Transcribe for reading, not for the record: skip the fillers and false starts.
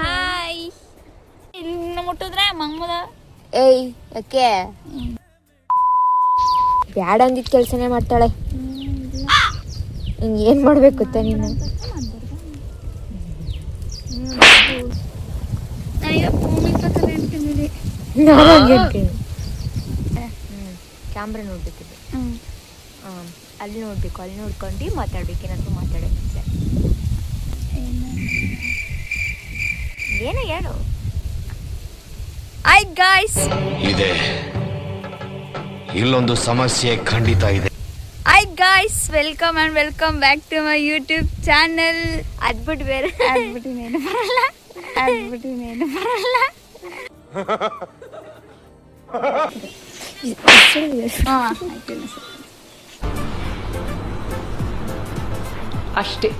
Hi ಇಲ್ಲಿ ಮುಟ್ಟಿದ್ರೆ ಮಂಗಮದ ಏಯ್ ಯಾಕೆ ಬ್ಯಾಡ ಅಂದಿದ್ದ ಕೆಲಸನೇ ಮಾಡ್ತಾಳೆ. ಹಿಂಗೆ ಏನು ಮಾಡ್ಬೇಕು ಗೊತ್ತಾ ನೀನು? ಕ್ಯಾಮ್ರಾ ನೋಡ್ಬೇಕಿದೆ. ಅಲ್ಲಿ ನೋಡ್ಬೇಕು, ಅಲ್ಲಿ ನೋಡ್ಕೊಂಡು ಮಾತಾಡ್ಬೇಕು, ಏನಾದ್ರು ಮಾತಾಡೋದು. ಏನು ಹೇಳು. ಹಾಯ್ ಗಾಯ್ಸ್, ಇದೆ ಇಲ್ಲೊಂದು ಸಮಸ್ಯೆ ಖಂಡಿತ ಇದೆ. Hi guys, welcome and welcome back to my YouTube channel. ಅದ್ಬಿಟ್ಟು ಬೇರೆ ಅದ್ಬಿಟ್ಟಿನೇನು ಬರಲ್ಲ. ಅಷ್ಟೇ.